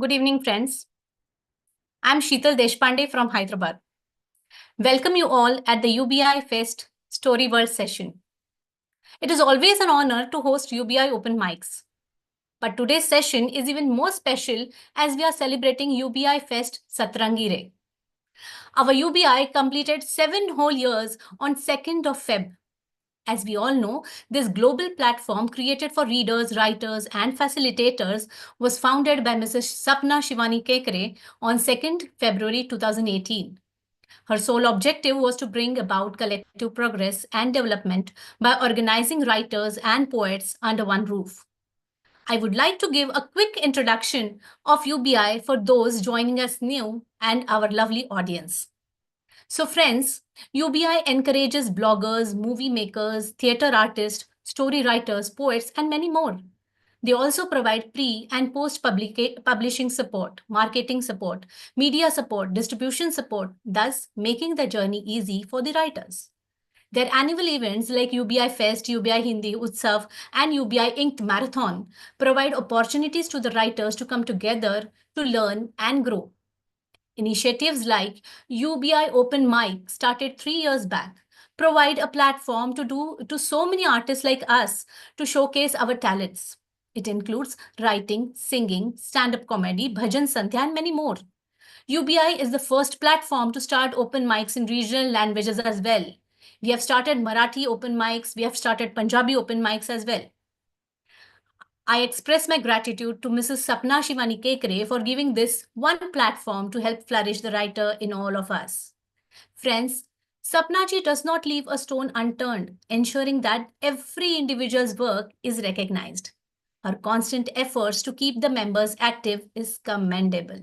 Good evening, friends. I'm Sheetal Deshpande from Hyderabad. Welcome you all at the UBI Fest Story World session. It is always an honor to host UBI open mics. But today's session is even more special as we are celebrating UBI Fest Satrangire. Our UBI completed 7 whole years on 2nd of Feb. As we all know, this global platform created for readers, writers, and facilitators was founded by Mrs. Sapna Shivani Kekre on 2nd February 2018. Her sole objective was to bring about collective progress and development by organizing writers and poets under one roof. I would like to give a quick introduction of UBI for those joining us new and our lovely audience. So, friends, UBI encourages bloggers, movie makers, theatre artists, story writers, poets, and many more. They also provide pre and post publishing support, marketing support, media support, distribution support, thus making the journey easy for the writers. Their annual events like UBI Fest, UBI Hindi Utsav, and UBI Inked Marathon provide opportunities to the writers to come together to learn and grow. Initiatives like UBI Open Mic, started 3 years back, provide a platform to so many artists like us to showcase our talents. It includes writing, singing, stand-up comedy, bhajan sandhya, and many more. UBI is the first platform to start open mics in regional languages as well. We have started Marathi open mics, we have started Punjabi open mics as well. I express my gratitude to Mrs. Sapna Shivani Kekre for giving this one platform to help flourish the writer in all of us. Friends, Sapna ji does not leave a stone unturned, ensuring that every individual's work is recognized. Her constant efforts to keep the members active is commendable.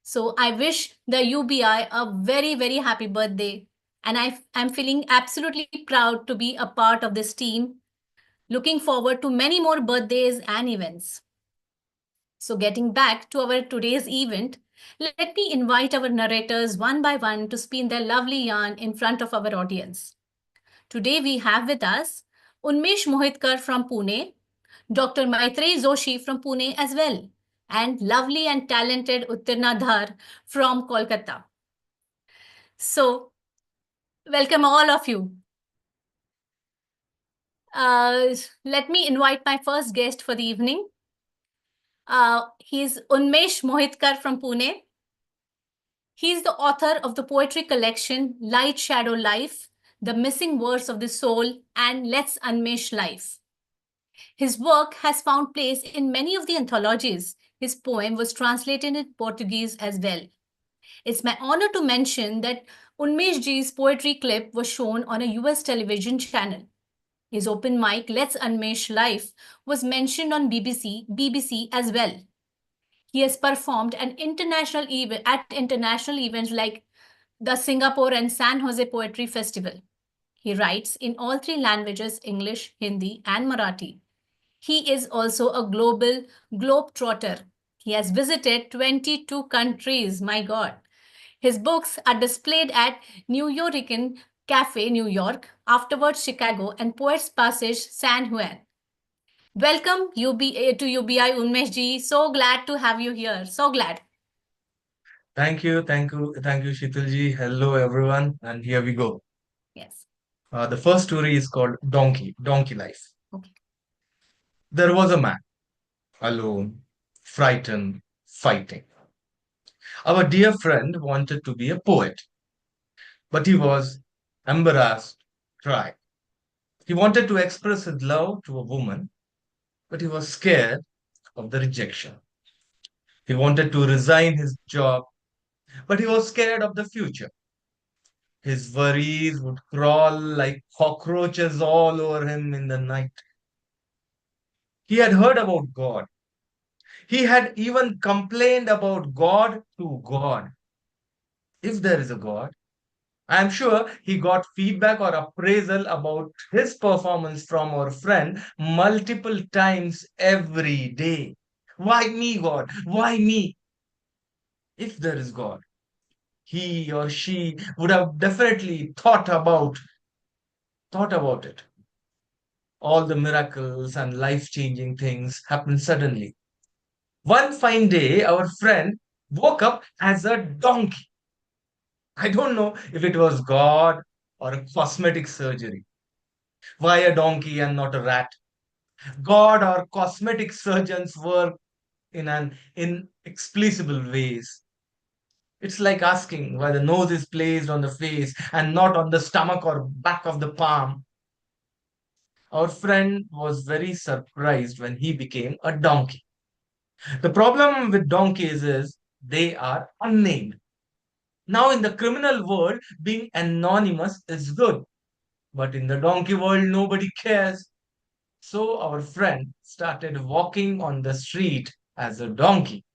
So I wish the UBI a very, very happy birthday. And I'm feeling absolutely proud to be a part of this team. Looking forward to many more birthdays and events. So getting back to our today's event, let me invite our narrators one by one to spin their lovely yarn in front of our audience. Today we have with us Unmesh Mohitkar from Pune, Dr. Maitreyi Joshi from Pune as well, and lovely and talented Uttarna Dhar from Kolkata. So, welcome all of you. Let me invite my first guest for the evening. He's Unmesh Mohitkar from Pune. He's the author of the poetry collection Light Shadow Life, The Missing Words of the Soul, and Let's Unmesh Life. His work has found place in many of the anthologies. His poem was translated in Portuguese as well. It's my honor to mention that Unmesh ji's poetry clip was shown on a US television channel. His open mic, Let's Unmesh Life, was mentioned on BBC as well. He has performed at international events like the Singapore and San Jose Poetry Festival. He writes in all 3 languages, English, Hindi, and Marathi. He is also a global globetrotter. He has visited 22 countries, my God. His books are displayed at New Yorican Cafe, New York, afterwards Chicago, and Poets Passage, San Juan. Welcome to UBI, Unmesh ji. So glad to have you here. So glad. Thank you, Sheetalji. Hello, everyone, and here we go. Yes. The first story is called Donkey Life. Okay. There was a man, alone, frightened, fighting. Our dear friend wanted to be a poet, but he was embarrassed, shy. He wanted to express his love to a woman, but he was scared of the rejection. He wanted to resign his job, but he was scared of the future. His worries would crawl like cockroaches all over him in the night. He had heard about God. He had even complained about God to God. If there is a God, I am sure he got feedback or appraisal about his performance from our friend multiple times every day. Why me, God? Why me? If there is God, he or she would have definitely thought about it. All the miracles and life-changing things happened suddenly. One fine day, our friend woke up as a donkey. I don't know if it was God or a cosmetic surgery. Why a donkey and not a rat? God or cosmetic surgeons work in an inexplicable ways. It's like asking why the nose is placed on the face and not on the stomach or back of the palm. Our friend was very surprised when he became a donkey. The problem with donkeys is they are unnamed. Now, in the criminal world, being anonymous is good, but in the donkey world, nobody cares. So, our friend started walking on the street as a donkey.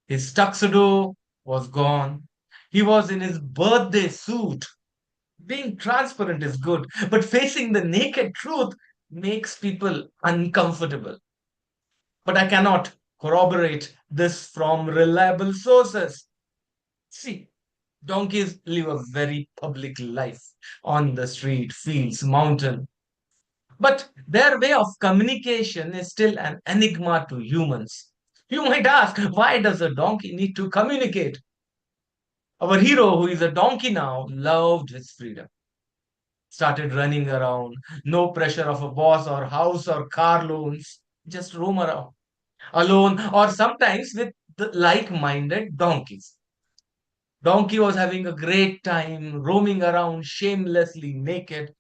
His tuxedo was gone. He was in his birthday suit. Being transparent is good, but facing the naked truth makes people uncomfortable. But I cannot corroborate this from reliable sources. See, donkeys live a very public life on the street, fields, mountain. But their way of communication is still an enigma to humans. You might ask, why does a donkey need to communicate? Our hero, who is a donkey now, loved his freedom. Started running around, no pressure of a boss or house or car loans, just roam around alone or sometimes with the like-minded donkeys. Donkey was having a great time roaming around shamelessly naked,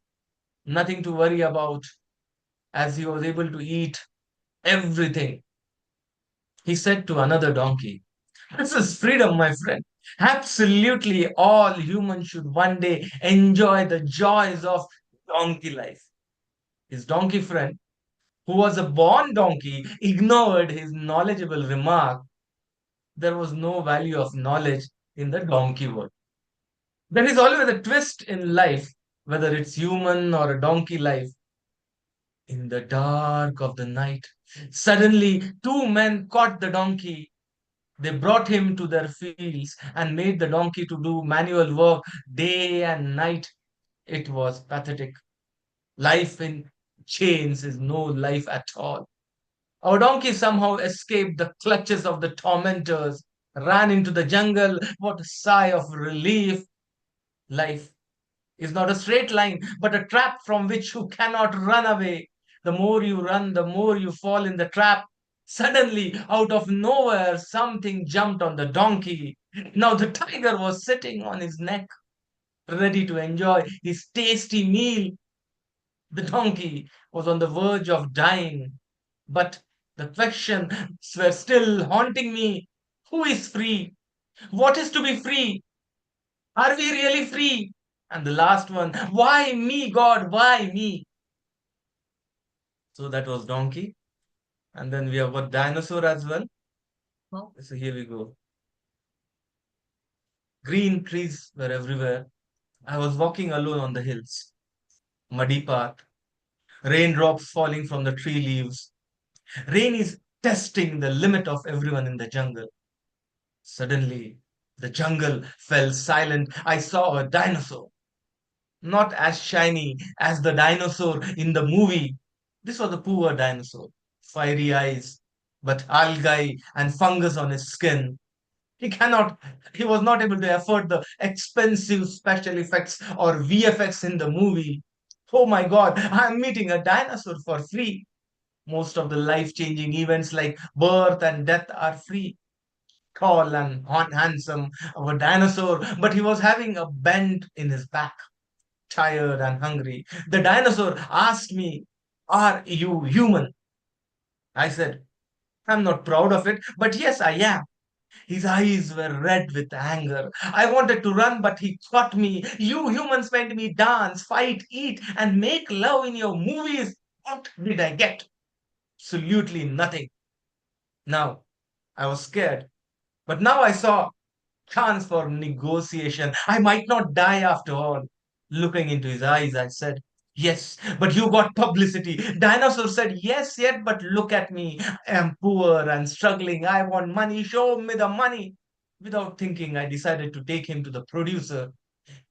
nothing to worry about as he was able to eat everything. He said to another donkey, "This is freedom, my friend. Absolutely all humans should one day enjoy the joys of donkey life." His donkey friend, who was a born donkey, ignored his knowledgeable remark. There was no value of knowledge in the donkey world. There is always a twist in life, whether it's human or a donkey life. In the dark of the night, suddenly two men caught the donkey. They brought him to their fields and made the donkey to do manual work day and night. It was pathetic. Life in chains is no life at all. Our donkey somehow escaped the clutches of the tormentors, ran into the jungle. What a sigh of relief! Life is not a straight line, but a trap from which you cannot run away. The more you run, the more you fall in the trap. Suddenly, out of nowhere, something jumped on the donkey. Now the tiger was sitting on his neck, ready to enjoy his tasty meal. The donkey was on the verge of dying, but the questions were still haunting me. Who is free? What is to be free? Are we really free? And the last one, why me, God? Why me? So that was donkey. And then we have got dinosaur as well. Wow. So here we go. Green trees were everywhere. I was walking alone on the hills. Muddy path, raindrops falling from the tree leaves. Rain is testing the limit of everyone in the jungle. Suddenly, the jungle fell silent. I saw a dinosaur, not as shiny as the dinosaur in the movie. This was a poor dinosaur, fiery eyes, but algae and fungus on his skin. He was not able to afford the expensive special effects or VFX in the movie. Oh my God, I'm meeting a dinosaur for free. Most of the life-changing events like birth and death are free. Tall and handsome, of a dinosaur, but he was having a bend in his back, tired and hungry. The dinosaur asked me, "Are you human?" I said, "I'm not proud of it, but yes, I am." His eyes were red with anger. I wanted to run, but he caught me. "You humans made me dance, fight, eat, and make love in your movies. What did I get? Absolutely nothing." Now, I was scared, but now I saw chance for negotiation. I might not die after all. Looking into his eyes, I said, "Yes, but you got publicity." Dinosaur said, "Yes, yet, but look at me. I am poor and struggling. I want money. Show me the money." Without thinking, I decided to take him to the producer.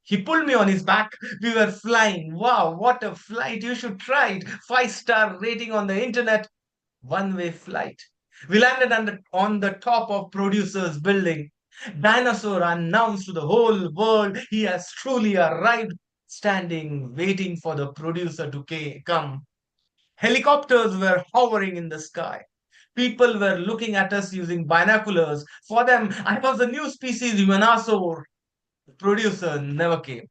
He pulled me on his back. We were flying. Wow, what a flight. You should try it. 5-star rating on the internet. One-way flight. We landed on the top of producer's building. Dinosaur announced to the whole world he has truly arrived, standing, waiting for the producer to come. Helicopters were hovering in the sky. People were looking at us using binoculars. For them, I was a new species, Humanosaur. The producer never came.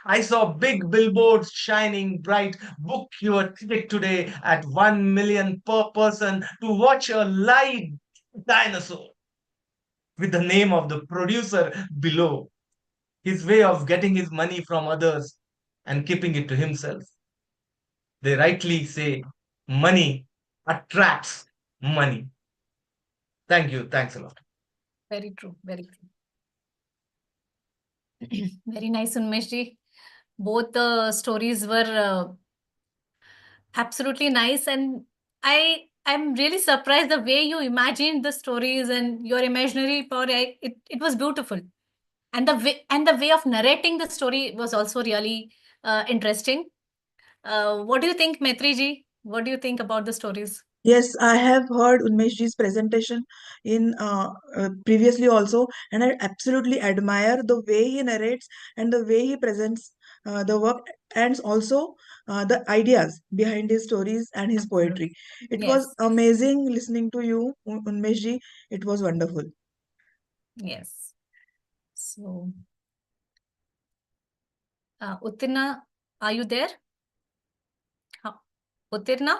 I saw big billboards shining bright. Book your ticket today at 1 million per person to watch a live dinosaur with the name of the producer below. His way of getting his money from others and keeping it to himself. They rightly say money attracts money. Thank you. Thanks a lot. Very true. Very true. Very nice, Unmesh ji. Both the stories were absolutely nice, and I'm really surprised the way you imagined the stories and your imaginary power. It was beautiful, and the way of narrating the story was also really interesting. What do you think, Maitri ji? What do you think about the stories? Yes, I have heard Unmeshji's presentation in previously also, and I absolutely admire the way he narrates and the way he presents the work, and also the ideas behind his stories and his poetry. It was Yes, amazing listening to you, Unmeshji. It was wonderful. yes. So, Uttirna, are you there? Uttirna?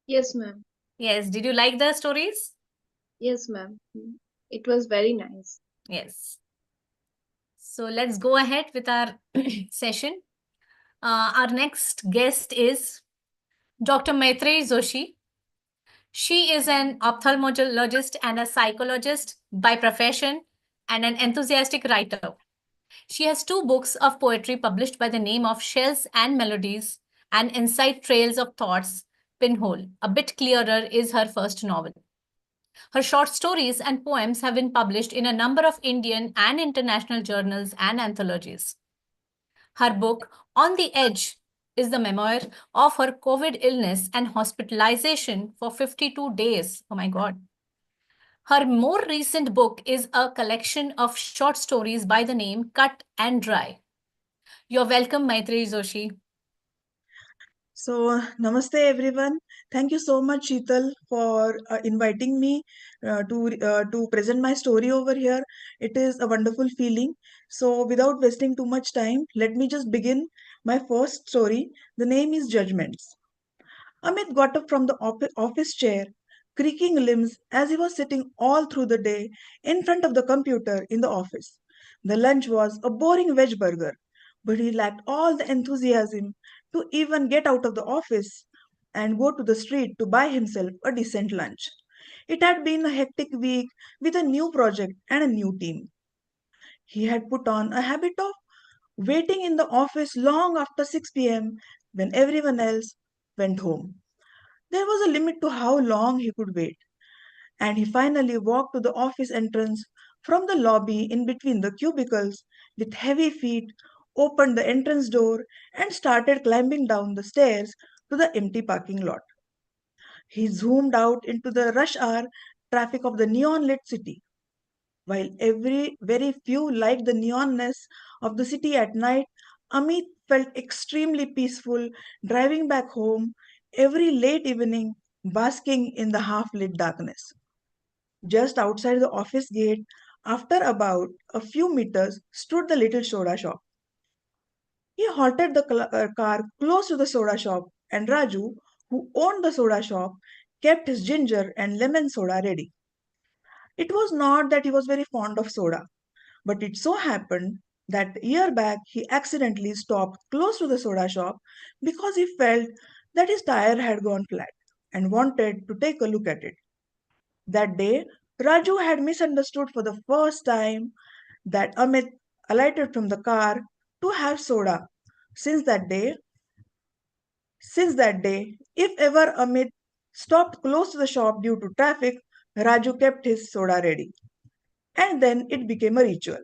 Yes, ma'am. Yes. Did you like the stories? Yes, ma'am. It was very nice. Yes. So let's go ahead with our session. Our next guest is Dr. Maitreyi Joshi. She is an ophthalmologist and a psychologist by profession and an enthusiastic writer. She has 2 books of poetry published by the name of Shells and Melodies and Inside Trails of Thoughts, Pinhole. A Bit Clearer is her first novel. Her short stories and poems have been published in a number of Indian and international journals and anthologies. Her book, On the Edge, is the memoir of her COVID illness and hospitalization for 52 days. Oh my God. Her more recent book is a collection of short stories by the name Cut and Dry. You're welcome, Maitreyi Joshi. So, namaste everyone. Thank you so much, Sheetal, for inviting me to present my story over here. It is a wonderful feeling. So, without wasting too much time, let me just begin my first story. The name is Judgments. Amit got up from the office chair, creaking limbs as he was sitting all through the day in front of the computer in the office. The lunch was a boring veg burger, but he lacked all the enthusiasm to even get out of the office and go to the street to buy himself a decent lunch. It had been a hectic week with a new project and a new team. He had put on a habit of waiting in the office long after 6 p.m. when everyone else went home. There was a limit to how long he could wait, and he finally walked to the office entrance from the lobby in between the cubicles with heavy feet, opened the entrance door, and started climbing down the stairs to the empty parking lot. He zoomed out into the rush hour traffic of the neon lit city. While very few liked the neonness of the city at night, Amit felt extremely peaceful driving back home every late evening, basking in the half lit darkness. Just outside the office gate, after about a few meters, stood the little soda shop. He halted the car close to the soda shop, and Raju, who owned the soda shop, kept his ginger and lemon soda ready. It was not that he was very fond of soda, but it so happened that a year back he accidentally stopped close to the soda shop because he felt that his tire had gone flat and wanted to take a look at it. That day, Raju had misunderstood for the first time that Amit alighted from the car to have soda. Since that day, if ever Amit stopped close to the shop due to traffic, Raju kept his soda ready. And then it became a ritual.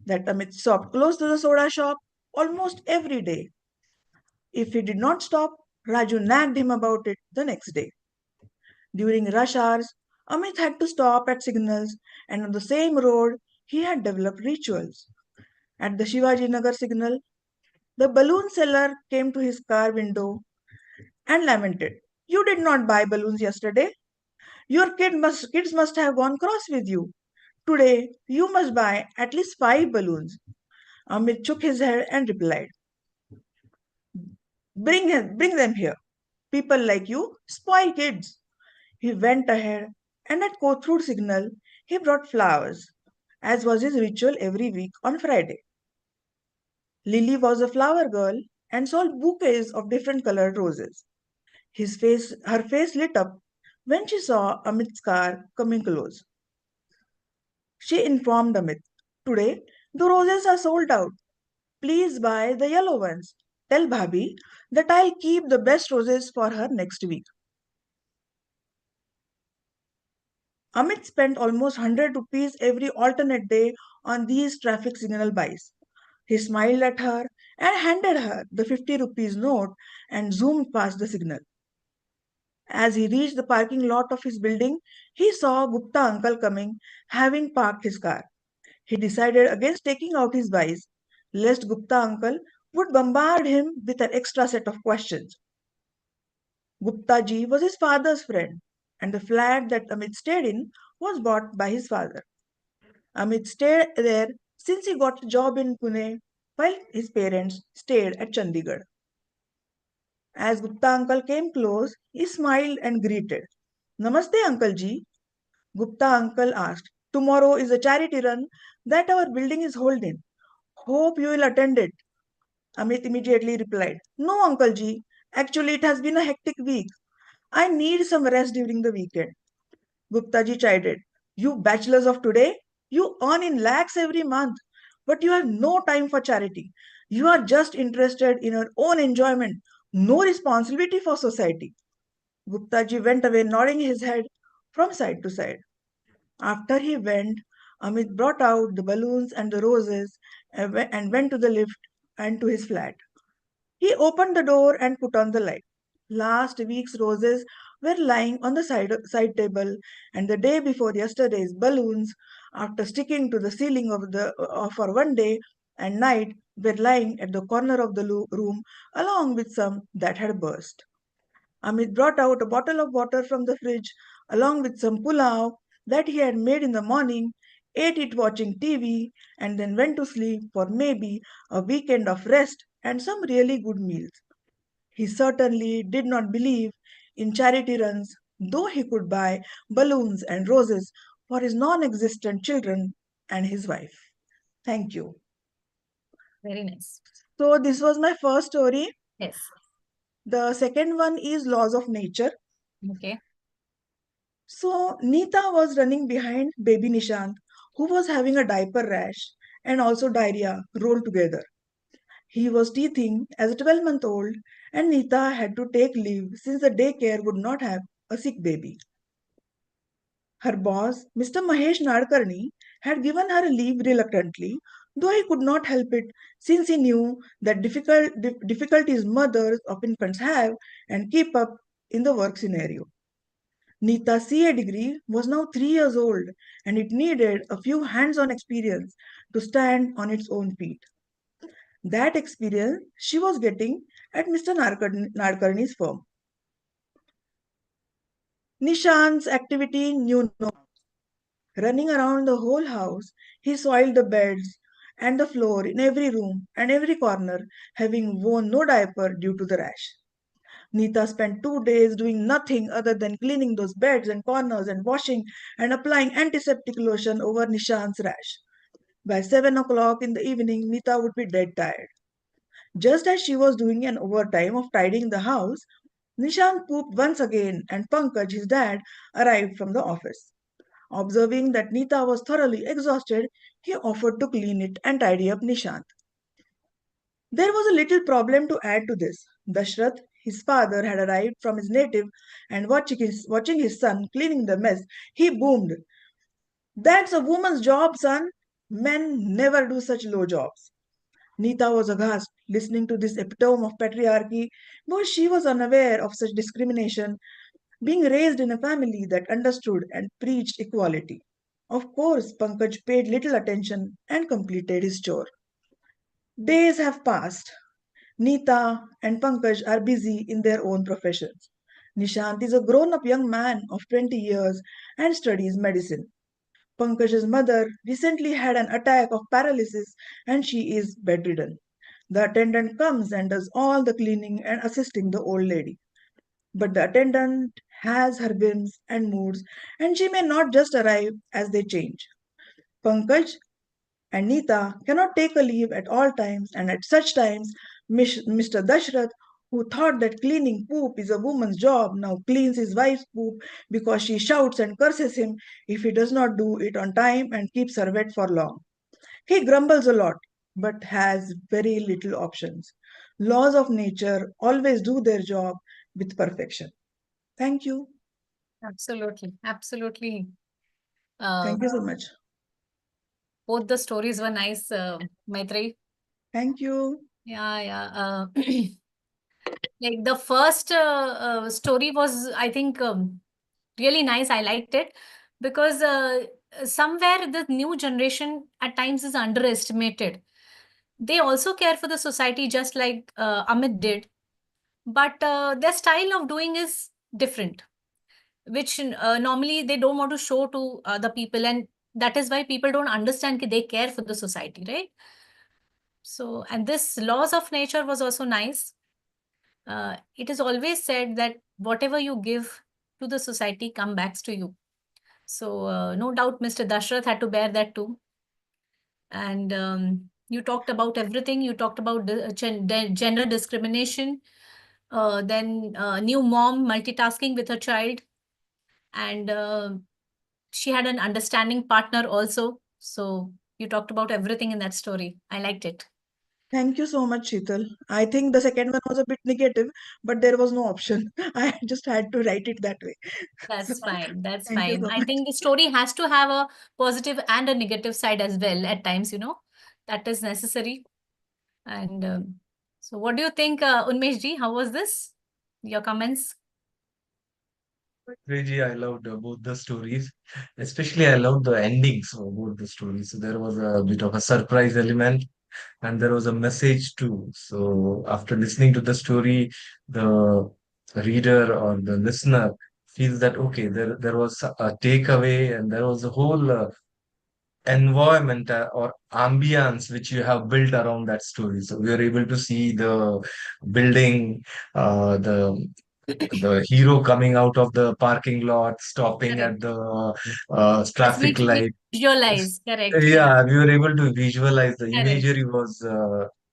that Amit stopped close to the soda shop almost every day. If he did not stop, Raju nagged him about it the next day. During rush hours, Amit had to stop at signals, and on the same road, he had developed rituals. At the Shivaji Nagar signal, the balloon seller came to his car window and lamented, "You did not buy balloons yesterday. Your kids must have gone cross with you. Today, you must buy at least 5 balloons." Amit shook his head and replied, bring them here. People like you spoil kids." He went ahead, and at Kothur signal, he brought flowers, as was his ritual every week on Friday. Lily was a flower girl and sold bouquets of different colored roses. Her face lit up when she saw Amit's car coming close. She informed Amit, "Today, the roses are sold out. Please buy the yellow ones. Tell Bhabhi that I'll keep the best roses for her next week." Amit spent almost 100 rupees every alternate day on these traffic signal buys. He smiled at her and handed her the 50 rupees note and zoomed past the signal. As he reached the parking lot of his building, he saw Gupta uncle coming, having parked his car. He decided against taking out his buys, lest Gupta uncle would bombard him with an extra set of questions. Gupta ji was his father's friend, and the flat that Amit stayed in was bought by his father. Amit stayed there since he got a job in Pune, while his parents stayed at Chandigarh. As Gupta uncle came close, he smiled and greeted. "Namaste, Uncle ji." Gupta uncle asked, "Tomorrow is a charity run that our building is holding. Hope you will attend it." Amit immediately replied, "No, Uncle ji. Actually, it has been a hectic week. I need some rest during the weekend." Gupta ji chided, "You bachelors of today, you earn in lakhs every month, but you have no time for charity. You are just interested in your own enjoyment, no responsibility for society." Gupta ji went away nodding his head from side to side. After he went, Amit brought out the balloons and the roses and went to the lift and to his flat. He opened the door and put on the light. Last week's roses were lying on the side table, and the day before yesterday's balloons, after sticking to the ceiling for one day and night, were lying at the corner of the room along with some that had burst. Amit brought out a bottle of water from the fridge along with some pulao that he had made in the morning, ate it watching TV, and then went to sleep for maybe a weekend of rest and some really good meals. He certainly did not believe in charity runs, though he could buy balloons and roses for his non existent children and his wife. Thank you. Very nice. So, this was my first story. Yes. The second one is Laws of Nature. Okay. So, Neeta was running behind baby Nishant, who was having a diaper rash and also diarrhea rolled together. He was teething as a 12-month-old, and Neeta had to take leave since the daycare would not have a sick baby. Her boss, Mr. Mahesh Nadkarni, had given her a leave reluctantly, though he could not help it since he knew that difficulties mothers of infants have and keep up in the work scenario. Neeta's CA degree was now 3 years old, and it needed a few hands-on experience to stand on its own feet. That experience she was getting at Mr. Nadkarni's firm. Nishant's activity knew no bounds. Running around the whole house, he soiled the beds and the floor in every room and every corner, having worn no diaper due to the rash. Neeta spent 2 days doing nothing other than cleaning those beds and corners and washing and applying antiseptic lotion over Nishant's rash. By 7 o'clock in the evening, Neeta would be dead tired. Just as she was doing an overtime of tidying the house, Nishant pooped once again, and Pankaj, his dad, arrived from the office. Observing that Neeta was thoroughly exhausted, he offered to clean it and tidy up Nishant. There was a little problem to add to this. Dashrath, his father, had arrived from his native, and watching his son cleaning the mess, he boomed, "That's a woman's job, son. Men never do such low jobs. Nita was aghast listening to this epitome of patriarchy because she was unaware of such discrimination, being raised in a family that understood and preached equality. Of course, Pankaj paid little attention and completed his chore. Days have passed. Nita and Pankaj are busy in their own professions. Nishant is a grown up young man of 20 years and studies medicine. Pankaj's mother recently had an attack of paralysis and she is bedridden. The attendant comes and does all the cleaning and assisting the old lady. But the attendant has her whims and moods, and she may not just arrive as they change. Pankaj and Nita cannot take a leave at all times, and at such times, Mr. Dashrath, who thought that cleaning poop is a woman's job, now cleans his wife's poop because she shouts and curses him if he does not do it on time and keeps her wet for long. He grumbles a lot, but has very little options. Laws of nature always do their job with perfection. Thank you. Absolutely. Absolutely. Uh, Thank you so much. both the stories were nice, Maitri. Thank you. Yeah. Like the first story was, I think, really nice. I liked it because somewhere the new generation at times is underestimated. They also care for the society just like Amit did, but their style of doing is different, which normally they don't want to show to other people, and that is why people don't understand that they care for the society, right? So, and this laws of nature was also nice. It is always said that whatever you give to the society come back to you. So no doubt Mr. Dashrath had to bear that too. And you talked about everything. You talked about gender discrimination, then new mom multitasking with her child, and she had an understanding partner also. So you talked about everything in that story. I liked it. Thank you so much, Sheetal. I think the second one was a bit negative, but there was no option. I just had to write it that way. So, That's fine. That's thank you fine. so I much. think the story has to have a positive and a negative side as well at times, you know, that is necessary. And so, what do you think, Unmesh ji? How was this? Your comments? Crazy, I loved both the stories. Especially, I loved the endings of both the stories. So there was a bit of a surprise element, and there was a message too. So after listening to the story, the reader or the listener feels that okay, there was a takeaway, and there was a whole environment or ambience which you have built around that story. So we are able to see the building, the hero coming out of the parking lot, stopping Correct. at the Yes, traffic we light. visualize. Correct. Yeah. Yeah, we were able to visualize the Correct. imagery was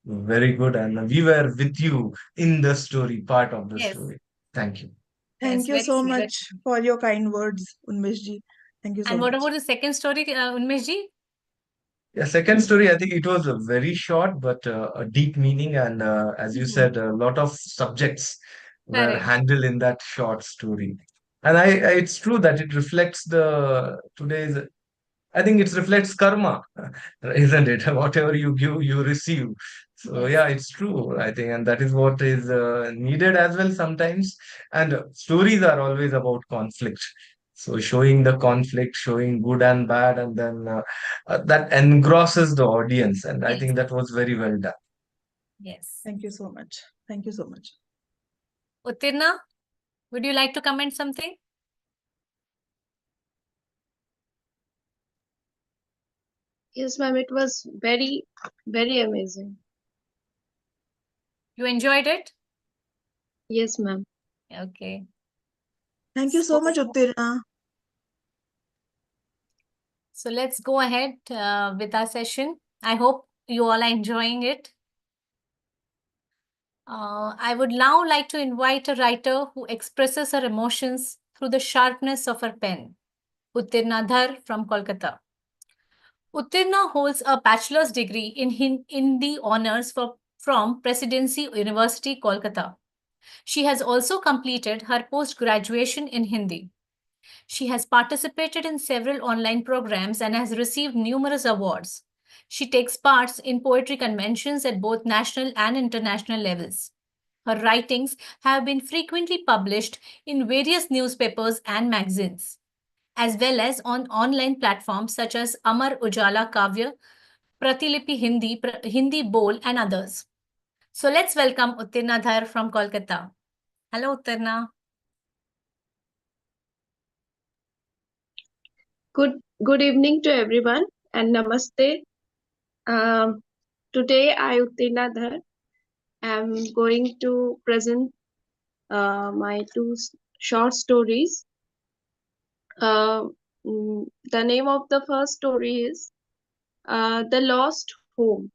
very good, and we were with you in the story, part of the Yes. story. Thank you. Yes. Thank you Very so good. much for your kind words, Unmeshji. Thank you so And what much. about the second story, Unmesh ji? Yeah, second story, I think it was a very short but a deep meaning, and as you Mhm. said, a lot of subjects were Correct. handled in that short story. And it's true that it reflects the today's. I think it reflects karma, isn't it? Whatever you give, you receive. So Yes. yeah, it's true, I think, and that is what is needed as well sometimes. And stories are always about conflict. So showing the conflict, showing good and bad, and then that engrosses the audience. And I Yes. think that was very well done. Yes. Thank you so much. Thank you so much. Uttirna, would you like to comment something? Yes, ma'am. It was very, very amazing. You enjoyed it? Yes, ma'am. Okay. Thank you so So, much, Uttirna. so let's go ahead with our session. I hope you all are enjoying it. I would now like to invite a writer who expresses her emotions through the sharpness of her pen, Uttirna Dhar from Kolkata. Uttirna holds a bachelor's degree in Hindi honors from Presidency University, Kolkata. She has also completed her post-graduation in Hindi. She has participated in several online programs and has received numerous awards. She takes parts in poetry conventions at both national and international levels. Her writings have been frequently published in various newspapers and magazines, as well as on online platforms such as Amar Ujala Kavya, Pratilipi Hindi, Hindi Bol, and others. So let's welcome Uttirna Dhar from Kolkata. Hello, Uttirna. Good evening to everyone and namaste. Um, Today I Uttina Dhar am going to present my two short stories. The name of the first story is The Lost Home.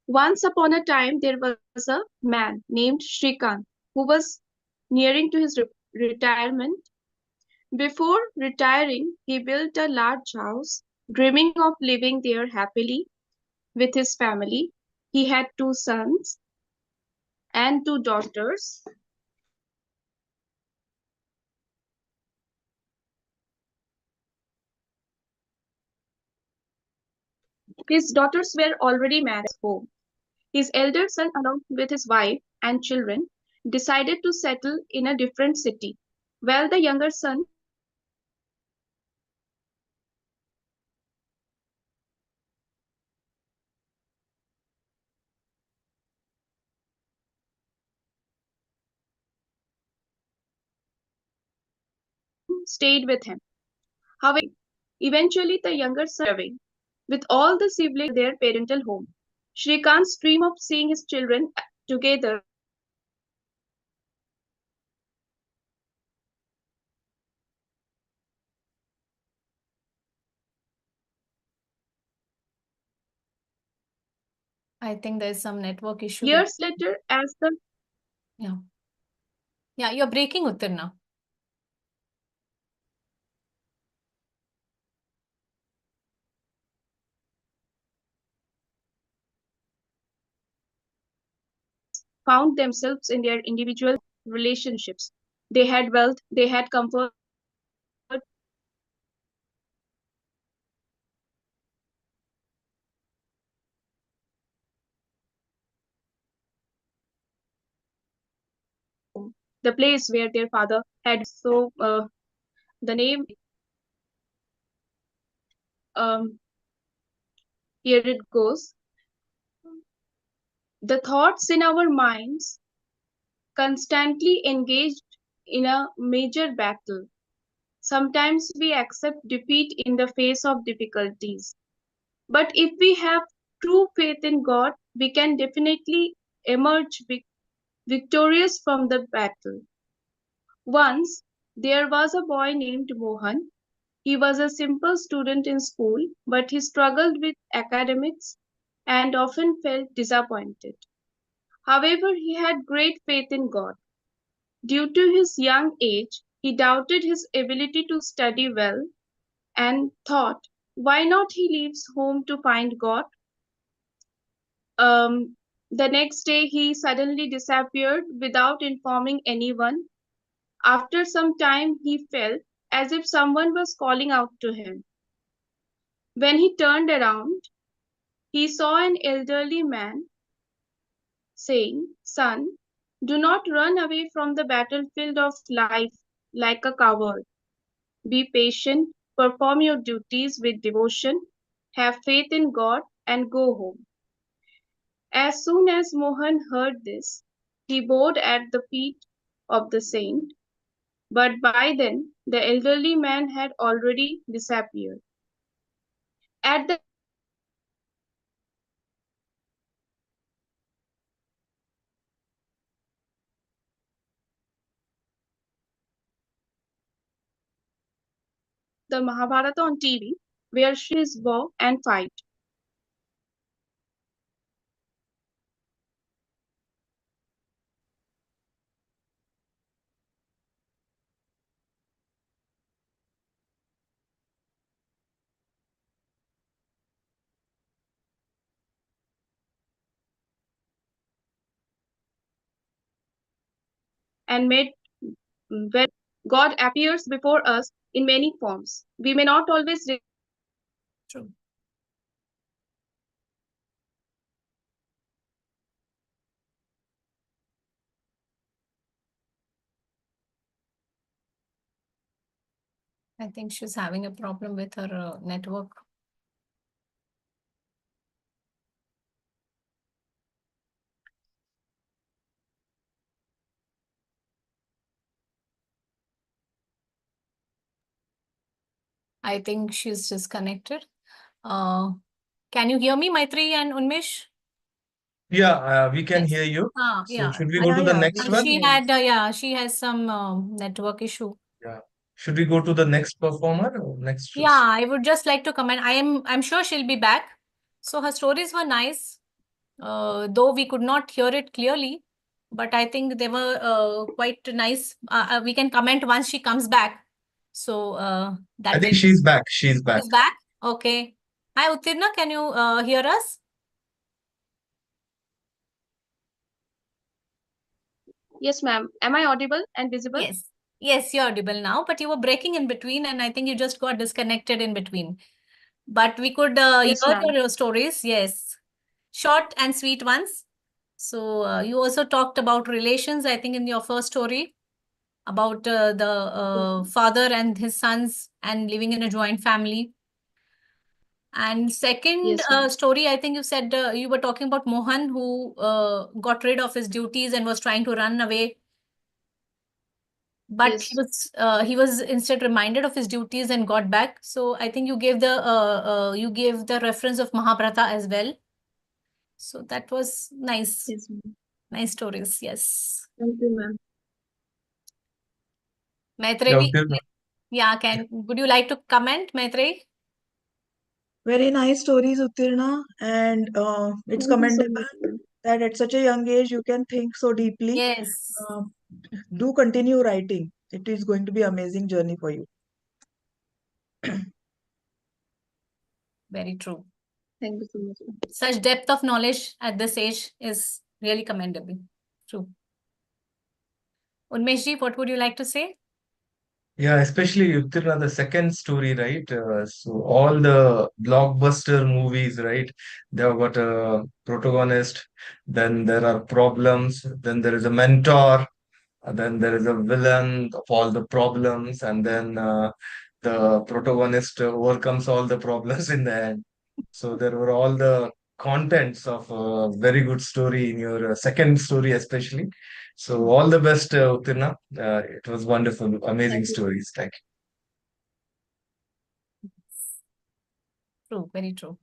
Once upon a time there was a man named Shrikant who was nearing to his retirement. Before retiring, he built a large house, dreaming of living there happily with his family. He had two sons and two daughters. His daughters were already married home. His elder son, along with his wife and children, decided to settle in a different city, while the younger son stayed with him. However, eventually the younger son away, with all the siblings their parental home. Shrikant's dream of seeing his children together I think there's some network issue. years later, as the Yeah. Yeah, you're breaking, Uttirna. found themselves in their individual relationships. They had wealth, they had comfort, the place where their father had. So the name, um, here it goes. The thoughts in our minds constantly engaged in a major battle. Sometimes we accept defeat in the face of difficulties. But if we have true faith in God, we can definitely emerge victorious from the battle. Once, there was a boy named Mohan. He was a simple student in school, but he struggled with academics and often felt disappointed. However, he had great faith in God. Due to his young age, he doubted his ability to study well and thought, why not he leaves home to find God? Um, the next day, he suddenly disappeared without informing anyone. After some time, he felt as if someone was calling out to him. When he turned around, he saw an elderly man saying, Son, do not run away from the battlefield of life like a coward. Be patient, perform your duties with devotion, have faith in God, and go home. As soon as Mohan heard this, he bowed at the feet of the saint, but by then the elderly man had already disappeared. At the the Mahabharata on TV, where Shri is war and fight. And made where God appears before us in many forms. We may not always True. I think she's having a problem with her network. I think she's disconnected. Can you hear me, Maitri and Unmesh? Yeah, we can Yes. hear you. So Yeah. should we I go Yeah, to the yeah, next we one? can She hear you. had, she has some network issue. Yeah. Should we go to the next performer or next? Yeah, I would just like to comment. I'm sure she'll be back. So her stories were nice, though we could not hear it clearly, but I think they were quite nice. We can comment once she comes back. So I that think way she's back. She's back. she's back. Okay. Hi, Uttirna, can you hear us? Yes, ma'am. Am I audible and visible? Yes. Yes, you're audible now, but you were breaking in between, and I think you just got disconnected in between. But we could Yes, hear ma'am. your stories. Yes. Short and sweet ones. So you also talked about relations, I think, in your first story about the father and his sons and living in a joint family. And second Yes, ma'am. story, I think you said you were talking about Mohan, who got rid of his duties and was trying to run away. But Yes. he was instead reminded of his duties and got back. So I think you gave the reference of Mahabharata as well. So that was nice. Yes, ma'am. Nice stories. Yes. Thank you, ma'am. Yeah, Maitreyi, Uttirna. yeah, would you like to comment, Maitreyi? Very nice stories, Uttirna, and it's Thank you so commendable much, ma'am. that at such a young age you can think so deeply. Yes, Do continue writing. It is going to be amazing journey for you. very true. Thank you so much, ma'am. Such depth of knowledge at this age is really commendable. True. Unmeshji, what would you like to say? Yeah, especially Uttirna, the second story, right? So all the blockbuster movies, right? They've got a protagonist, then there are problems, then there is a mentor, and then there is a villain of all the problems, and then the protagonist overcomes all the problems in the end. So there were all the contents of a very good story in your second story, especially. So all the best, Uttirna. It was wonderful, amazing Thank you. stories. Thank True, very true.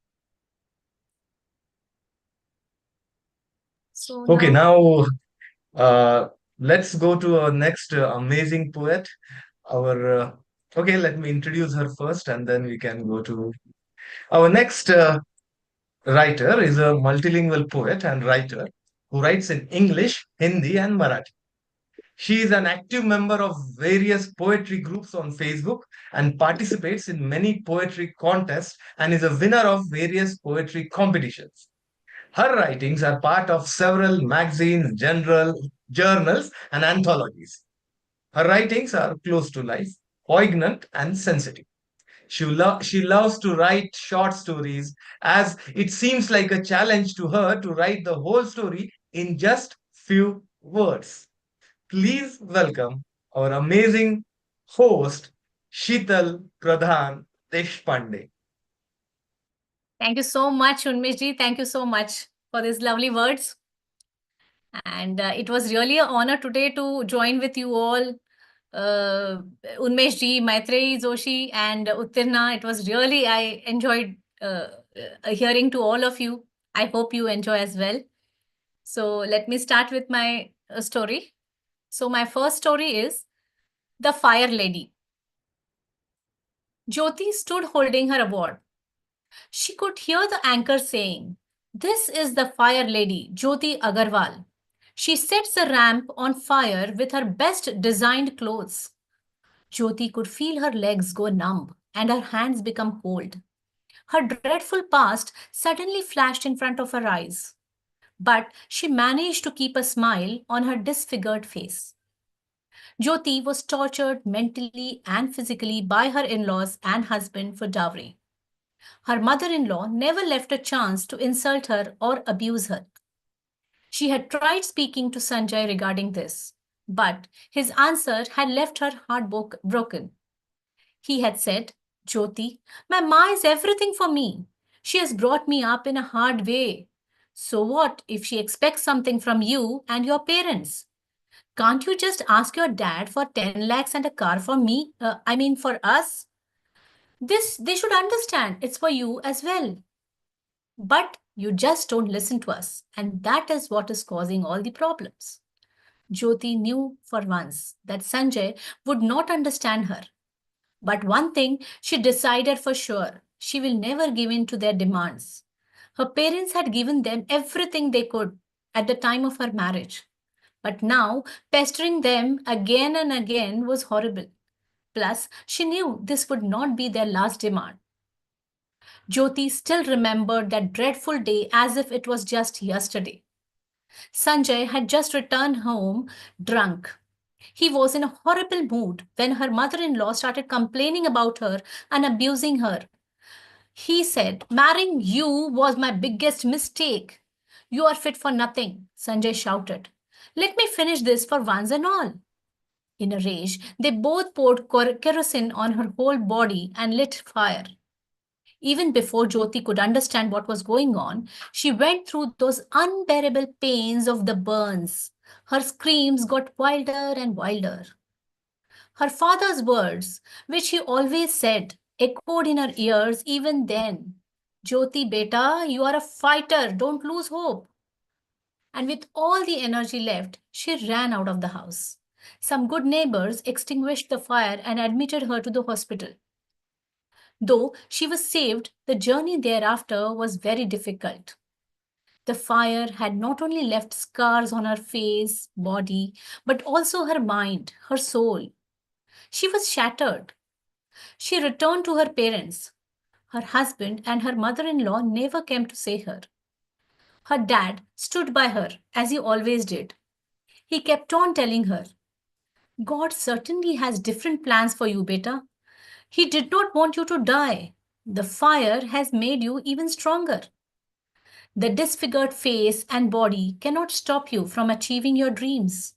So you. Okay, now, now let's go to our next amazing poet. Our okay, let me introduce her first, and then we can go to our next writer. Is a multilingual poet and writer who writes in English, Hindi, and Marathi. She is an active member of various poetry groups on Facebook and participates in many poetry contests and is a winner of various poetry competitions. Her writings are part of several magazines, journals, and anthologies. Her writings are close to life, poignant, and sensitive. She loves to write short stories as it seems like a challenge to her to write the whole story in just few words. Please welcome our amazing host, Sheetal Pradhan Deshpande. thank you so much, Unmeshji. Thank you so much for these lovely words. And it was really an honor today to join with you all, Unmeshji, Maitreyi Joshi, and Uttirna. It was really, I enjoyed hearing to all of you. I hope you enjoy as well. So let me start with my story. So my first story is The Fire Lady. Jyoti stood holding her award. She could hear the anchor saying, "This is the Fire Lady, Jyoti Agarwal. She sets the ramp on fire with her best designed clothes." Jyoti could feel her legs go numb and her hands become cold. Her dreadful past suddenly flashed in front of her eyes. But she managed to keep a smile on her disfigured face. Jyoti was tortured mentally and physically by her in-laws and husband for dowry. Her mother-in-law never left a chance to insult her or abuse her. She had tried speaking to Sanjay regarding this, but his answer had left her heart broken. He had said, Jyoti, my ma is everything for me. She has brought me up in a hard way. So what if she expects something from you and your parents? Can't you just ask your dad for 10 lakhs and a car for me? For us? This, they should understand it's for you as well. But you just don't listen to us, and that is what is causing all the problems. Jyoti knew for once that Sanjay would not understand her. But one thing she decided for sure, she will never give in to their demands. Her parents had given them everything they could at the time of her marriage. But now, pestering them again and again was horrible. Plus, she knew this would not be their last demand. Jyoti still remembered that dreadful day as if it was just yesterday. Sanjay had just returned home drunk. He was in a horrible mood when her mother in law started complaining about her and abusing her. He said, Marrying you was my biggest mistake. You are fit for nothing, Sanjay shouted. Let me finish this for once and all. In a rage, they both poured kerosene on her whole body and lit fire. Even before Jyoti could understand what was going on, she went through those unbearable pains of the burns. Her screams got wilder and wilder. Her father's words, which he always said, echoed in her ears even then. Jyoti, beta, you are a fighter, don't lose hope. And with all the energy left, she ran out of the house. Some good neighbors extinguished the fire and admitted her to the hospital. Though she was saved, the journey thereafter was very difficult. The fire had not only left scars on her face, body, but also her mind, her soul. She was shattered. She returned to her parents. Her husband and her mother-in-law never came to see her. Her dad stood by her, as he always did. He kept on telling her, God certainly has different plans for you, beta. He did not want you to die. The fire has made you even stronger. The disfigured face and body cannot stop you from achieving your dreams.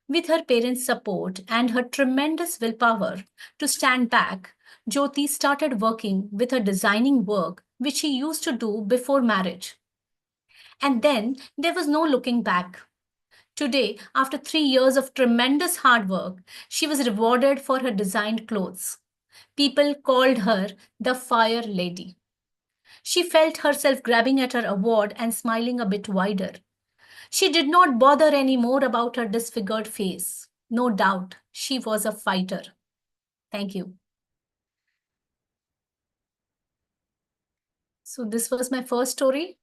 With her parents' support and her tremendous willpower to stand back, Jyoti started working with her designing work, which she used to do before marriage. And then there was no looking back. Today, after 3 years of tremendous hard work, she was rewarded for her designed clothes. People called her the Fire Lady. She felt herself grabbing at her award and smiling a bit wider. She did not bother any more about her disfigured face. No doubt, she was a fighter. Thank you. So this was my first story.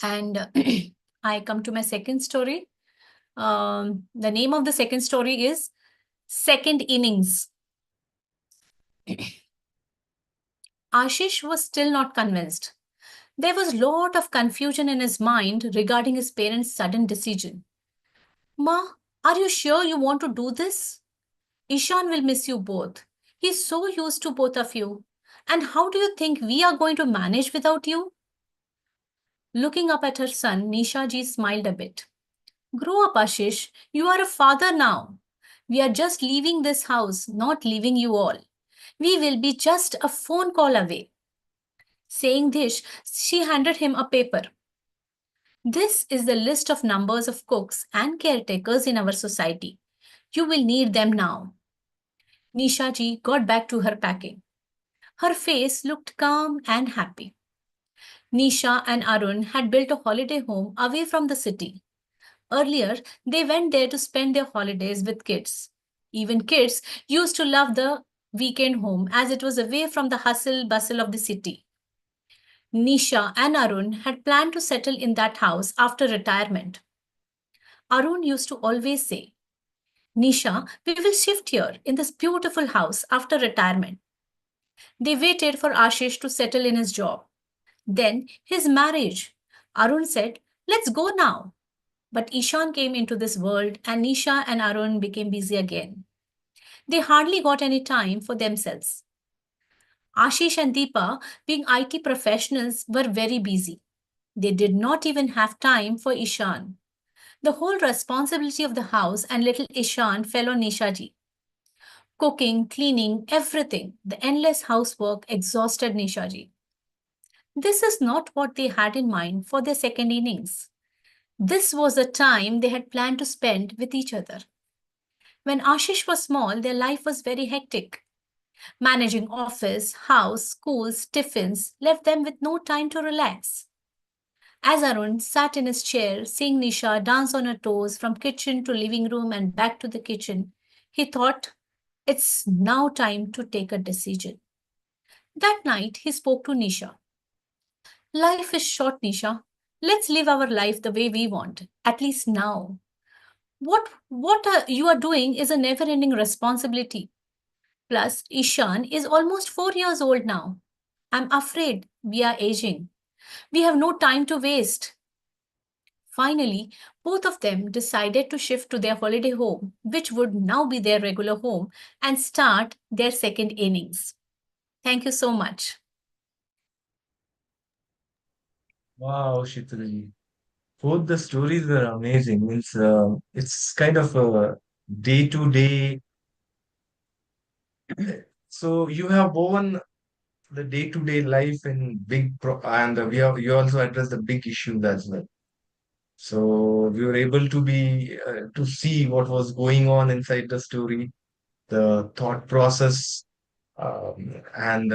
And I come to my second story. The name of the second story is Second Innings. Ashish was still not convinced. There was a lot of confusion in his mind regarding his parents' sudden decision. Ma, are you sure you want to do this? Ishan will miss you both. He's so used to both of you. And how do you think we are going to manage without you? Looking up at her son, Nisha ji smiled a bit. Grow up, Ashish. You are a father now. We are just leaving this house, not leaving you all. We will be just a phone call away. Saying this, she handed him a paper. This is the list of numbers of cooks and caretakers in our society. You will need them now. Nisha ji got back to her packing. Her face looked calm and happy. Nisha and Arun had built a holiday home away from the city. Earlier, they went there to spend their holidays with kids. Even kids used to love the weekend home as it was away from the hustle bustle of the city. Nisha and Arun had planned to settle in that house after retirement. Arun used to always say, Nisha, we will shift here in this beautiful house after retirement. They waited for Ashish to settle in his job. Then his marriage. Arun said, let's go now. But Ishan came into this world and Nisha and Arun became busy again. They hardly got any time for themselves. Ashish and Deepa, being IT professionals, were very busy. They did not even have time for Ishan. The whole responsibility of the house and little Ishan fell on Nishaji. Cooking, cleaning, everything, the endless housework exhausted Nishaji. This is not what they had in mind for their second innings. This was the time they had planned to spend with each other. When Ashish was small, their life was very hectic. Managing office, house, schools, tiffins left them with no time to relax. As Arun sat in his chair, seeing Nisha dance on her toes from kitchen to living room and back to the kitchen, he thought, it's now time to take a decision. That night, he spoke to Nisha. Life is short, Nisha. Let's live our life the way we want, at least now. What you are doing is a never-ending responsibility. Plus, Ishan is almost 4 years old now. I'm afraid we are aging. We have no time to waste. Finally, both of them decided to shift to their holiday home, which would now be their regular home, and start their second innings. Thank you so much. Wow, Shitali. Both the stories were amazing. It's kind of a day-to-day. So you have woven the day-to-day life in and you also address the big issues as well. So we were able to see what was going on inside the story, the thought process, and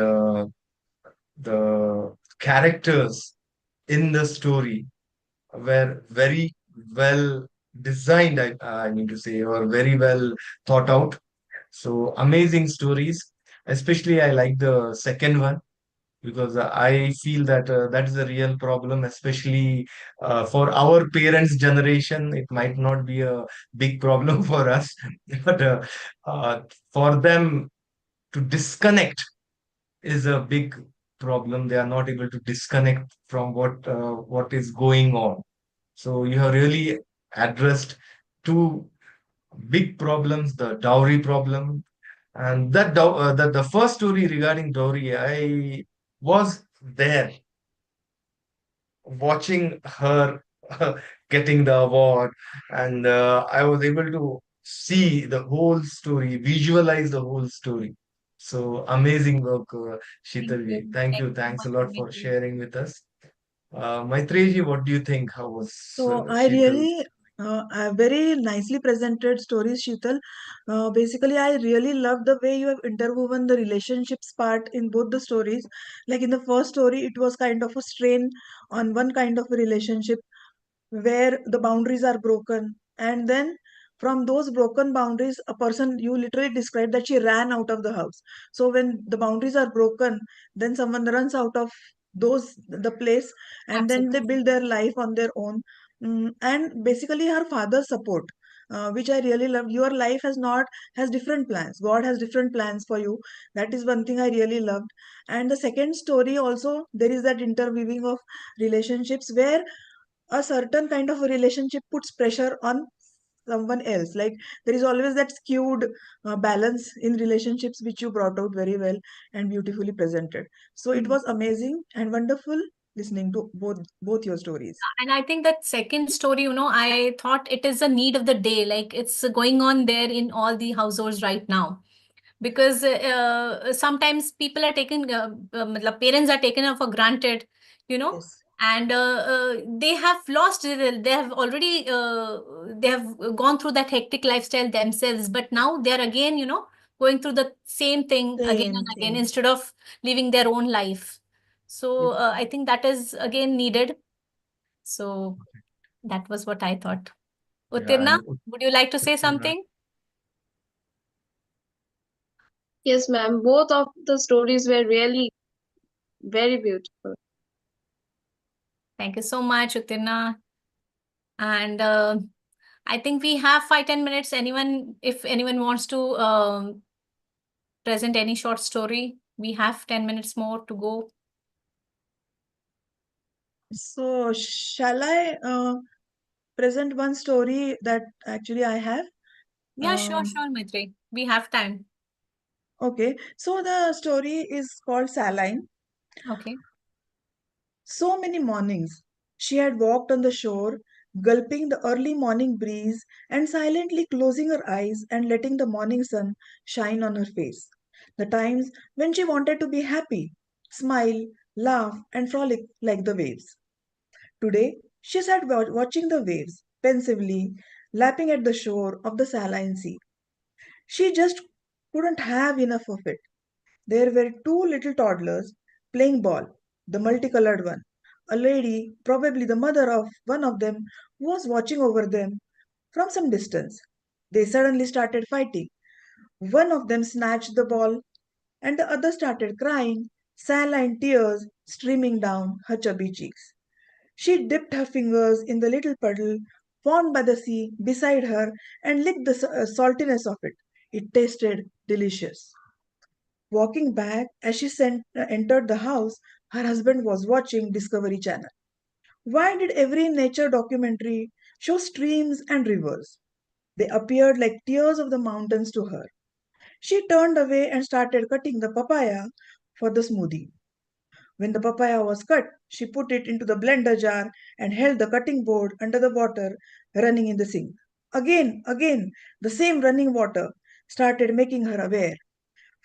the characters in the story were very well designed, I mean to say, or very well thought out. So amazing stories. Especially, I like the second one because I feel that that is a real problem, especially for our parents' generation. It might not be a big problem for us, but uh, for them to disconnect is a big problem. They are not able to disconnect from what is going on. So you have really addressed two big problems: the dowry problem and that the first story regarding dowry. I was there watching her getting the award, and I was able to see the whole story, visualize the whole story. So amazing work, Thank you. Shitalji. Thank Thank you. you so Thanks a much, lot for Amity. sharing with us. Maitreji, what do you think? How was So I Shital? really very nicely presented stories, Sheetal. Basically, I really love the way you have interwoven the relationships part in both the stories. Like in the first story, it was kind of a strain on one kind of a relationship where the boundaries are broken, and then from those broken boundaries, a person, you literally described that she ran out of the house. So when the boundaries are broken, then someone runs out of the place, and then they Absolutely. build their life on their own. And basically her father's support, which I really love. Your life has different plans. God has different plans for you. That is one thing I really loved. And the second story also, there is that interweaving of relationships where a certain kind of a relationship puts pressure on someone else. Like there is always that skewed balance in relationships, which you brought out very well and beautifully presented. So it was amazing and wonderful listening to both your stories. And I think that second story, I thought it is a need of the day. Like it's going on there in all the households right now. Because sometimes people are taken, matlab parents are taken for granted, you know, Yes. and they have lost, they have already, they have gone through that hectic lifestyle themselves. But now they're again, going through the same thing again and Same again thing. instead of living their own life. So Yes. I think that is again needed. So that was what I thought. Yeah, Uttirna, and would you like to say Uttarna. something? Yes, ma'am. Both of the stories were really very beautiful. Thank you so much, Uttirna. And I think we have 5-10 minutes. If anyone wants to present any short story, we have 10 minutes more to go. So shall I present one story that actually I have. Yeah, sure, Um, sure, Maitri. We have time. okay, so the story is called Saline. Okay. So many mornings she had walked on the shore, gulping the early morning breeze and silently closing her eyes and letting the morning sun shine on her face. The times when she wanted to be happy, smile, laugh, and frolic like the waves. Today, she sat watching the waves, pensively lapping at the shore of the saline sea. She just couldn't have enough of it. There were two little toddlers playing ball, the multicolored one. A lady, probably the mother of one of them, was watching over them from some distance. They suddenly started fighting. One of them snatched the ball, and the other started crying, saline tears streaming down her chubby cheeks. She dipped her fingers in the little puddle formed by the sea beside her and licked the saltiness of it. It tasted delicious. Walking back as she entered the house, her husband was watching Discovery Channel. Why did every nature documentary show streams and rivers? They appeared like tears of the mountains to her. She turned away and started cutting the papaya for the smoothie. When the papaya was cut, she put it into the blender jar and held the cutting board under the water running in the sink. Again, the same running water started making her aware.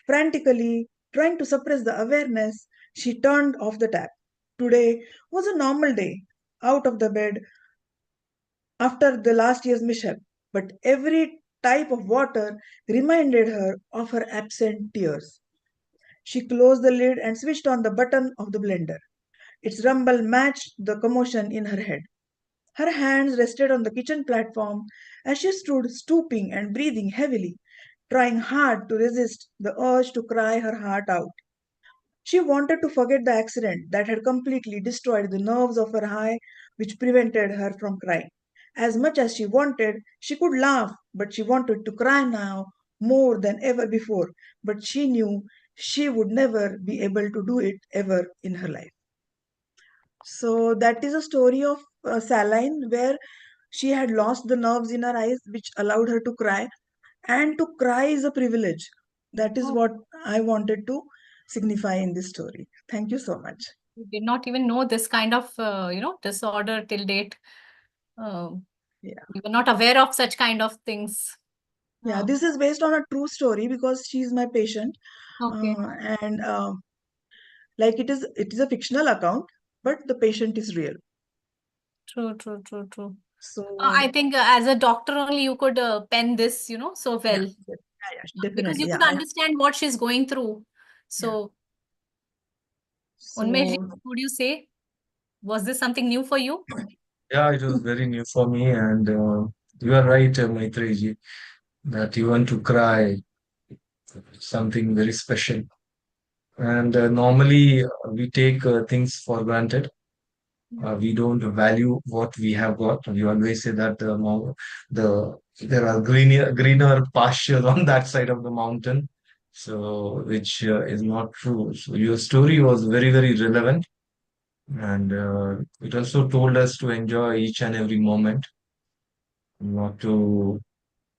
Frantically trying to suppress the awareness, she turned off the tap. Today was a normal day, out of the bed after the last year's mishap, but every type of water reminded her of her absent tears. She closed the lid and switched on the button of the blender. Its rumble matched the commotion in her head. Her hands rested on the kitchen platform as she stood stooping and breathing heavily, trying hard to resist the urge to cry her heart out. She wanted to forget the accident that had completely destroyed the nerves of her eye, which prevented her from crying. As much as she wanted, she could laugh, but she wanted to cry now more than ever before. But she knew she would never be able to do it ever in her life. So that is a story of Saline, where she had lost the nerves in her eyes, which allowed her to cry. And to cry is a privilege. That is Oh, what I wanted to signify in this story. Thank you so much. we did not even know this kind of, disorder till date. Uh, Yeah. we were not aware of such kind of things. Yeah, Oh, this is based on a true story because she's my patient. okay. And like it is a fictional account, but the patient is real. True, true, true, true. So I think as a doctor only you could pen this, so yeah, well, because definitely. you Yeah, could understand what she's going through. yeah. So, Unmesh ji, So what would you say? Was this something new for you? Yeah, it was very new for me, and you are right, Maitreji, that you want to cry something very special. And normally we take things for granted. We don't value what we have got. We always say that there are greener pastures on that side of the mountain, so which is not true. So your story was very relevant, and it also told us to enjoy each and every moment, not to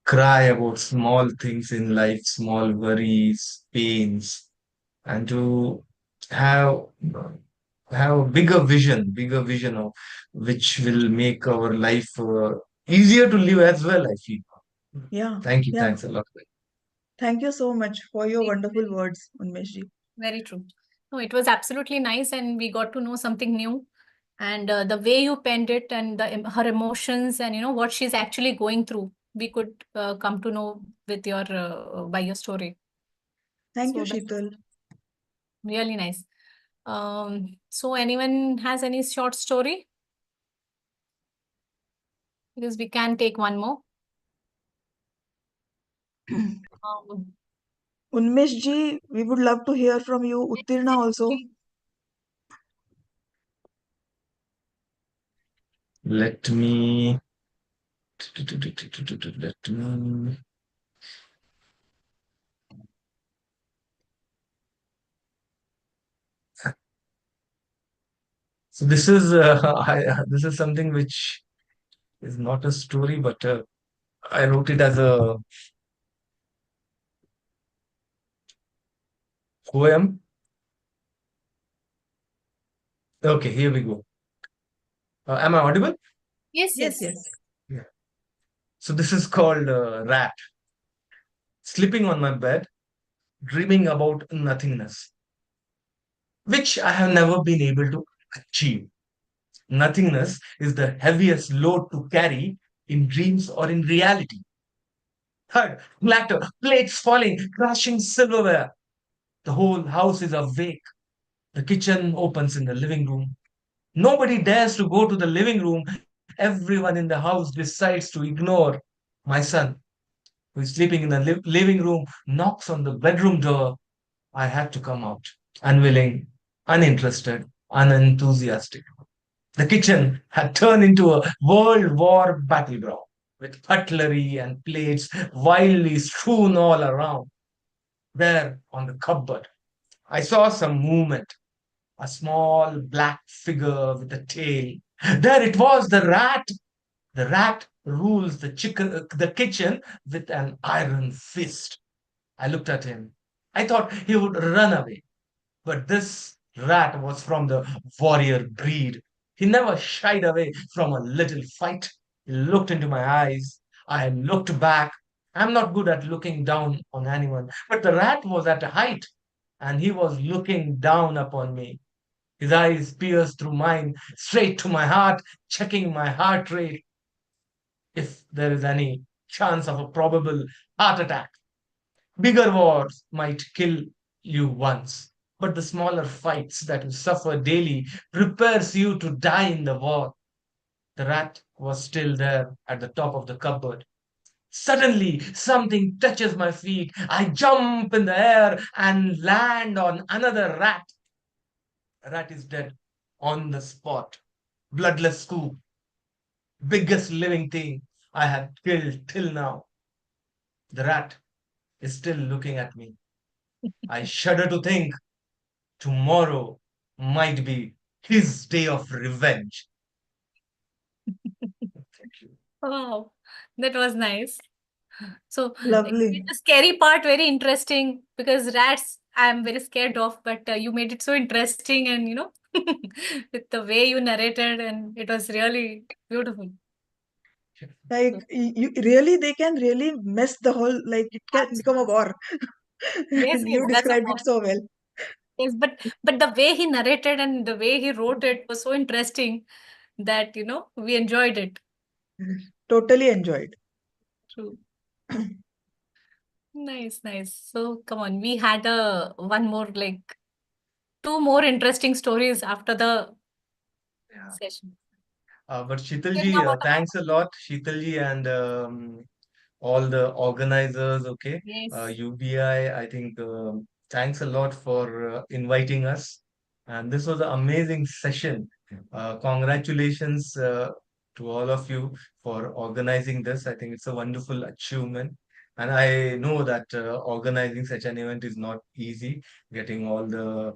cry about small things in life, small worries, pains, and to have have a bigger vision of which will make our life easier to live as well, I feel. yeah, Thank you. yeah. Thanks a lot. Thank you so much for your wonderful words, Unmeshji. Very true. No, it was absolutely nice, and we got to know something new. And the way you penned it, and her emotions, and what she's actually going through, we could come to know with your by your story. Thank you, So that's Sheetal. really nice. So anyone has any short story? Because we can take one more. Um, Unmeshji, we would love to hear from you. Uttirna also. Let me let me so this is this is something which is not a story, but I wrote it as a poem. Okay, here we go. Am I audible? Yes, Yes, yes. yes. Yeah. So this is called Rat. Sleeping on my bed, dreaming about nothingness, which I have never been able to achieve. Nothingness is the heaviest load to carry in dreams or in reality. Third, clatter, plates falling, crashing silverware. The whole house is awake. The kitchen opens in the living room. Nobody dares to go to the living room. Everyone in the house decides to ignore. My son, who is sleeping in the living room, knocks on the bedroom door. I had to come out, unwilling, uninterested, unenthusiastic. The kitchen had turned into a World War battleground with cutlery and plates wildly strewn all around. There on the cupboard, I saw some movement, a small black figure with a tail. There it was, the rat. The rat rules the kitchen with an iron fist. I looked at him. I thought he would run away. But this rat was from the warrior breed. He never shied away from a little fight. He looked into my eyes. I looked back. I'm not good at looking down on anyone, but the rat was at a height and he was looking down upon me. His eyes pierced through mine, straight to my heart, checking my heart rate if there is any chance of a probable heart attack. Bigger wars might kill you once, but the smaller fights that you suffer daily prepares you to die in the war. The rat was still there at the top of the cupboard. Suddenly, something touches my feet. I jump in the air and land on another rat. The rat is dead on the spot. Bloodless scoop. Biggest living thing I had killed till now. The rat is still looking at me. I shudder to think tomorrow might be his day of revenge. Thank you. Wow, that was nice. So, like, Lovely. made the scary part very interesting because rats I'm very scared of, but you made it so interesting and with the way you narrated, and it was really beautiful. Like So, you really, they can really mess the whole, like it can become a war. yes, yes, You that's a described it point. so well. Yes, but the way he narrated and the way he wrote it was so interesting that we enjoyed it. Totally enjoyed. True. Nice, nice. So come on, we had a one more like two more interesting stories after the Yeah. session. But Tell me Sheetalji, about the thanks a lot, Sheetalji, and all the organizers. Okay, yes. UBI. I think thanks a lot for inviting us, and this was an amazing session. Congratulations to all of you for organizing this. I think it's a wonderful achievement. And I know that organizing such an event is not easy, getting all the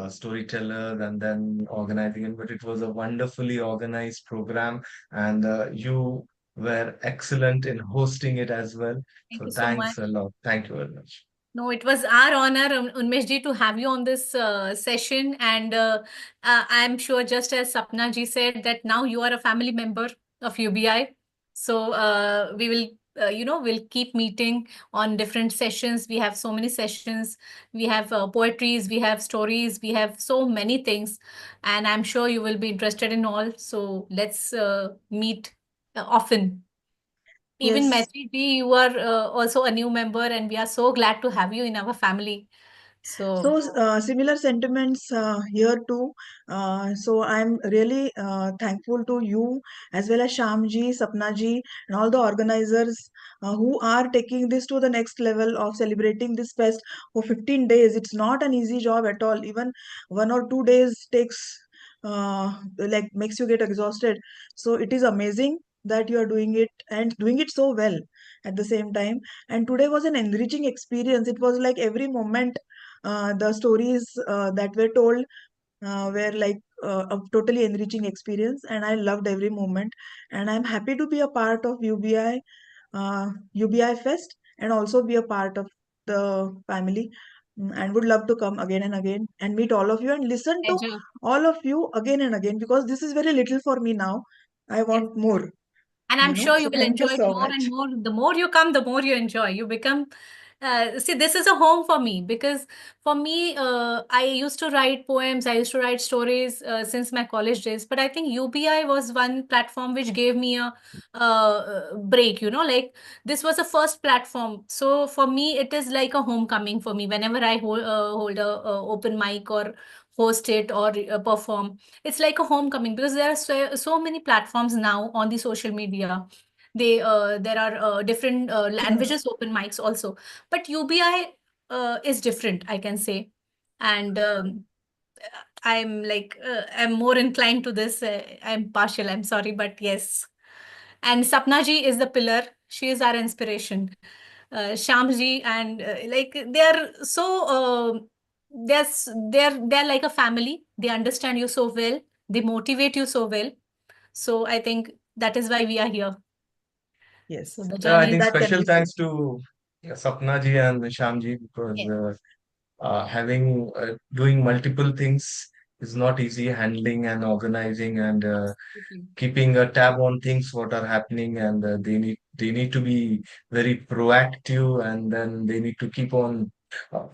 storytellers and then organizing it. But it was a wonderfully organized program, and you were excellent in hosting it as well. Thank So you so thanks much. a lot. Thank you very much. No, it was our honor, Unmesh ji, to have you on this session. And I'm sure, just as Sapna ji said, that now you are a family member of UBI. So we will, we'll keep meeting on different sessions. We have so many sessions. We have poetries, we have stories, we have so many things. And I'm sure you will be interested in all. So let's meet often. Even Yes. Maitri ji, you are also a new member, and we are so glad to have you in our family. So, So, similar sentiments here too. So, I'm really thankful to you as well as Shamji, Sapnaji, and all the organizers who are taking this to the next level of celebrating this fest for 15 days. It's not an easy job at all. Even 1 or 2 days takes, like, makes you get exhausted. So, it is amazing that you are doing it and doing it so well at the same time. And today was an enriching experience. It was like every moment the stories that were told were like a totally enriching experience, and I loved every moment. And I'm happy to be a part of UBI Fest, and also be a part of the family. And would love to come again and again and meet all of you and listen to Pleasure. all of you again and again, because this is very little for me now. I Yes. want more, And I'm sure you So will thank you enjoy it so more and much. more. The more you come, the more you enjoy. You become, see, this is a home for me, because for me, I used to write poems, I used to write stories since my college days. But I think UBI was one platform which gave me a break, like this was the first platform. So for me, it is like a homecoming for me whenever I hold a open mic or host it or perform. It's like a homecoming, because there are so many platforms now on the social media. There are different languages open mics also, but UBI is different, I can say. And I'm more inclined to this. I'm partial, I'm sorry, but yes. And Sapna ji is the pillar. She is our inspiration. Sham ji, and like they are so they're like a family. They understand you so well. They motivate you so well. So I think that is why we are here. Yes, So the Yeah, I journey think is that can special be said. thanks to Sapna ji and Sham ji, because yes, having doing multiple things is not easy. Handling and organizing and absolutely. keeping a tab on things what are happening, and they need to be very proactive, and then they need to keep on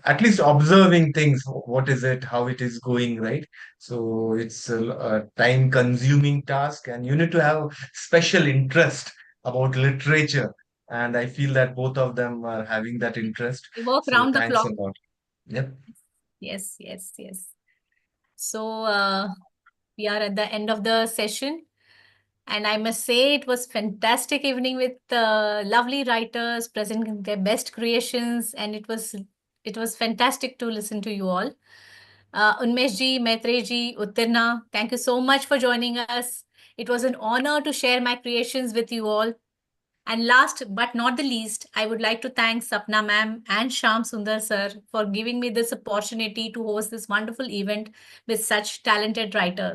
at least observing things, what is it, how it is going, right? So it's a time consuming task, and you need to have special interest about literature, and I feel that both of them are having that interest. We work So round the thanks clock. a lot. Yep. Yes, yes, yes. So we are at the end of the session. And I must say, it was fantastic evening with lovely writers presenting their best creations, and it was fantastic to listen to you all. Unmesh ji, Maitrey ji, Uttirna, thank you so much for joining us. It was an honor to share my creations with you all. And last but not the least, I would like to thank Sapna ma'am and Sham Sundar sir for giving me this opportunity to host this wonderful event with such talented writers.